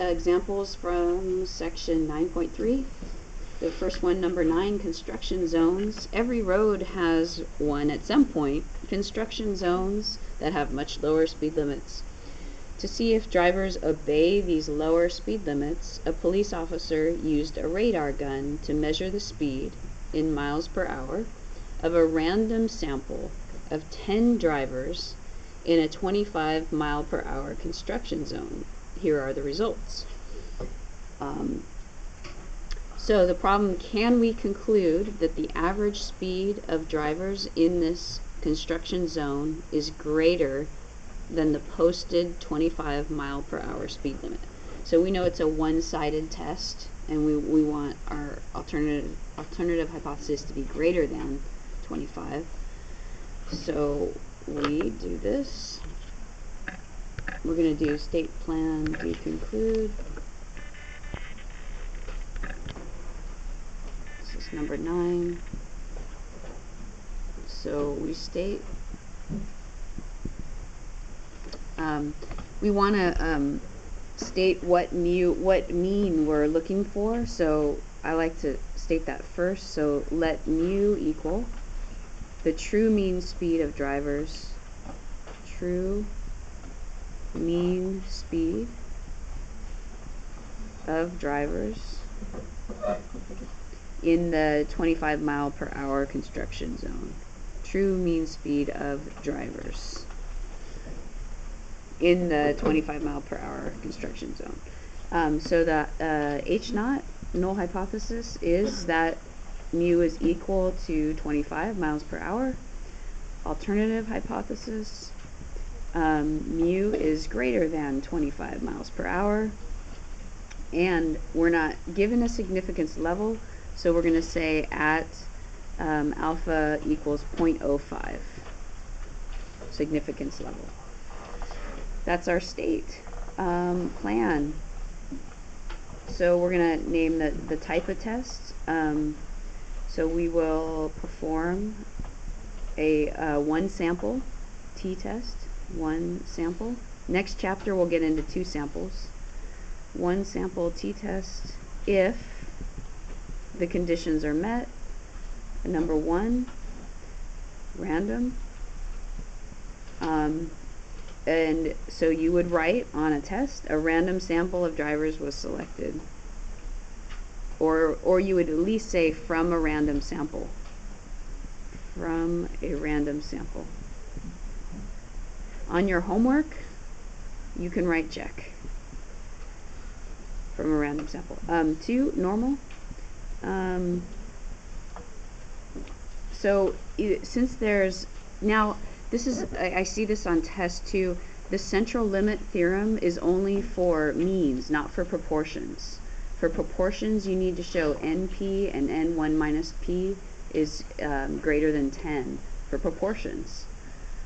examples from section 9.3. The first one, number 9, construction zones. Every road has one at some point. Construction zones that have much lower speed limits. To see if drivers obey these lower speed limits, a police officer used a radar gun to measure the speed in miles per hour of a random sample of 10 drivers in a 25 mile per hour construction zone. Here are the results. So the problem, can we conclude that the average speed of drivers in this construction zone is greater than the posted 25 mile per hour speed limit? So we know it's a one-sided test, and we want our alternative hypothesis to be greater than 25. So we do this. We're going to do state plan, do conclude. This is number 9. So we state we want to state what mean we're looking for. So I like to state that first. So let mu equal the true mean speed of drivers, true mean speed of drivers in the 25 mile per hour construction zone. True mean speed of drivers in the 25 mile per hour construction zone. So the H0, null hypothesis, is that mu is equal to 25 miles per hour. Alternative hypothesis, mu is greater than 25 miles per hour. And we're not given a significance level, so we're going to say at alpha equals 0.05 significance level. That's our state plan. So we're going to name the type of test. So we will perform a one sample t-test, one sample. Next chapter we'll get into 2 samples. One sample t-test if the conditions are met. Number 1, random. And so you would write on a test, a random sample of drivers was selected. Or you would at least say from a random sample. From a random sample. On your homework, you can write check. From a random sample. 2, normal. So since there's now, this is, I see this on test 2, the central limit theorem is only for means, not for proportions. For proportions, you need to show NP and N1 minus P is greater than 10 for proportions.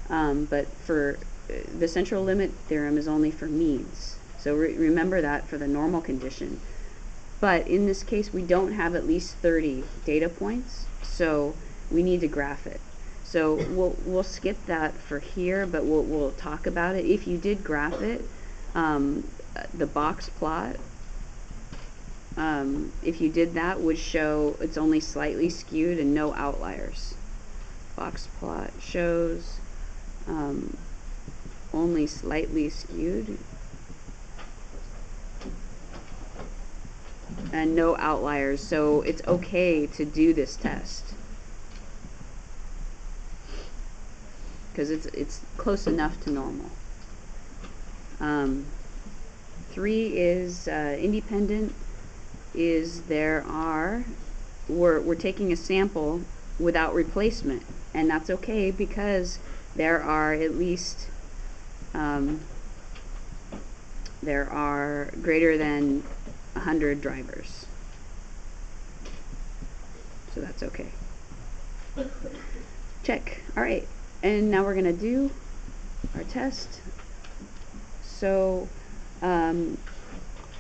But for the central limit theorem is only for means. So remember that for the normal condition. But in this case, we don't have at least 30 data points, so we need to graph it. So we'll skip that for here, but we'll talk about it. If you did graph it, the box plot, if you did that, would show it's only slightly skewed and no outliers. Box plot shows only slightly skewed and no outliers, so it's okay to do this test because it's close enough to normal. 3 is independent. Is we're taking a sample without replacement, and that's okay because there are at least there are greater than 100 drivers, so that's okay. Check. All right, and now we're gonna do our test. So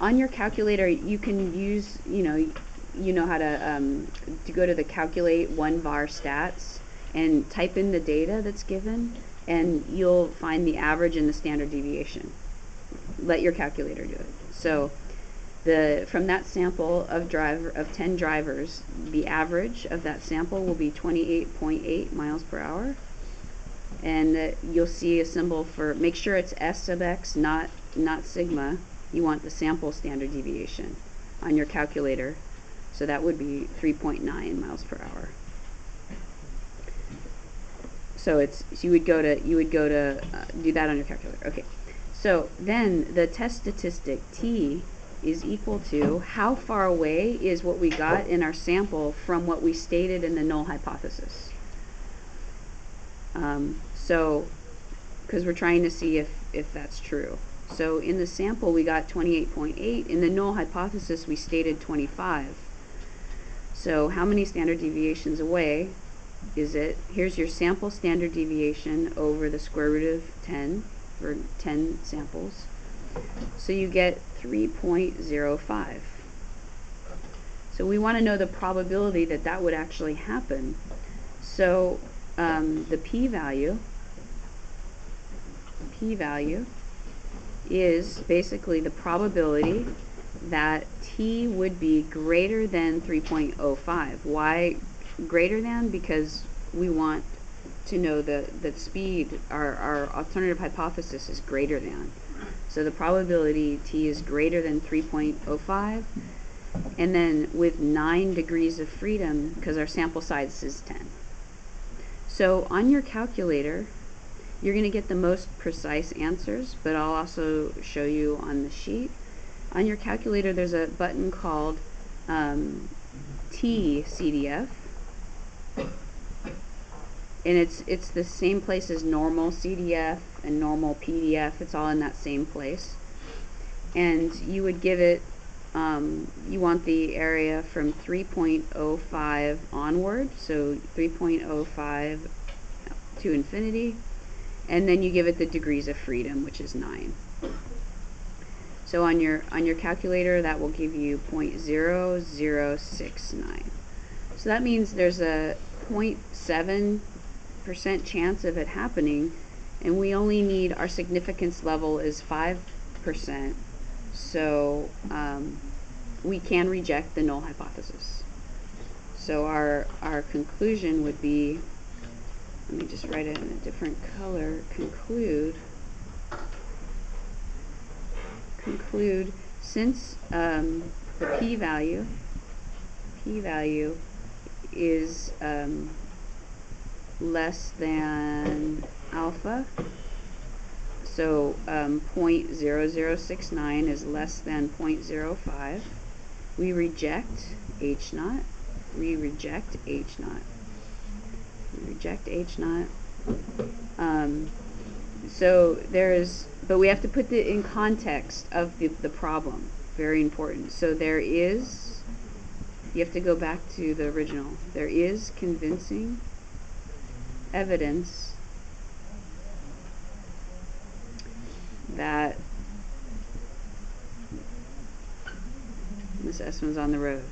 on your calculator, you can use, you know how to go to the calculate 1 bar stats and type in the data that's given, and you'll find the average and the standard deviation. let your calculator do it. So from that sample of 10 drivers, the average of that sample will be 28.8 miles per hour. And you'll see a symbol for, make sure it's S sub x, not sigma. You want the sample standard deviation on your calculator. So that would be 3.9 miles per hour. So you would go to do that on your calculator. Okay. So then the test statistic T is equal to how far away is what we got in our sample from what we stated in the null hypothesis. So, because we're trying to see if that's true. So in the sample we got 28.8. In the null hypothesis we stated 25. So how many standard deviations away is it? Here's your sample standard deviation over the square root of 10 for 10 samples. So you get 3.05. So we want to know the probability that that would actually happen. So the p-value is basically the probability that t would be greater than 3.05. Why greater than? Because we want to know the speed, our alternative hypothesis is greater than. So the probability t is greater than 3.05, and then with 9 degrees of freedom, because our sample size is 10. So on your calculator, you're going to get the most precise answers, but I'll also show you on the sheet. On your calculator, there's a button called T-CDF, and it's the same place as normal CDF and normal PDF. It's all in that same place. And you would give it, you want the area from 3.05 onward, so 3.05 to infinity, and then you give it the degrees of freedom, which is 9. So on your calculator, that will give you 0.0069. So that means there's a 0.7% chance of it happening, and we only need, our significance level is 5%, so we can reject the null hypothesis. So our conclusion would be, let me just write it in a different color, conclude, since the p-value is less than alpha, so 0.0069 is less than 0.05, we reject H naught, we reject H naught. So but we have to put it in context of the problem. Very important. So there is, you have to go back to the original. There is convincing evidence that Miss Essman's on the road.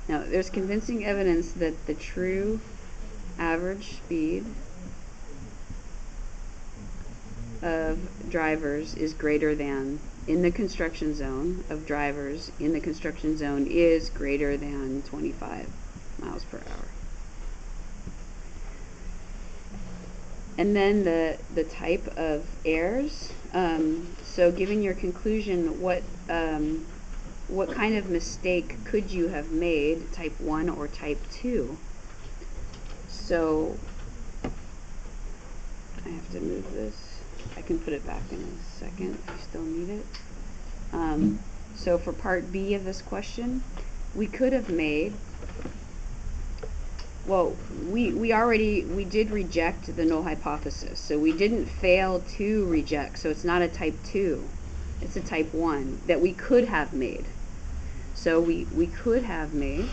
Now, there's convincing evidence that the true average speed of drivers is greater than, in the construction zone of drivers in the construction zone is greater than 25 miles per hour. And then the type of errors. So given your conclusion, what kind of mistake could you have made, type 1 or type 2? So I have to move this. I can put it back in a second if you still need it. So for part B of this question, we could have made, well, we did reject the null hypothesis, so we didn't fail to reject, so it's not a type 2, it's a type 1 that we could have made. So we could have made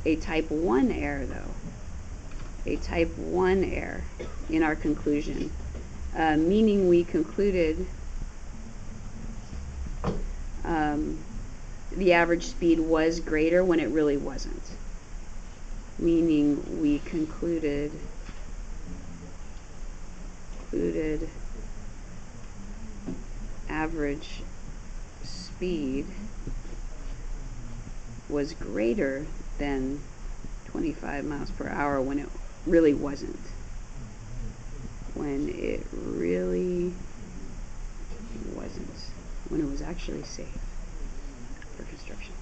a type 1 error, though. A type 1 error in our conclusion, meaning we concluded the average speed was greater when it really wasn't. Meaning we concluded concluded average speed was greater than 25 miles per hour when it really wasn't. When it really wasn't. When it was actually safe for construction.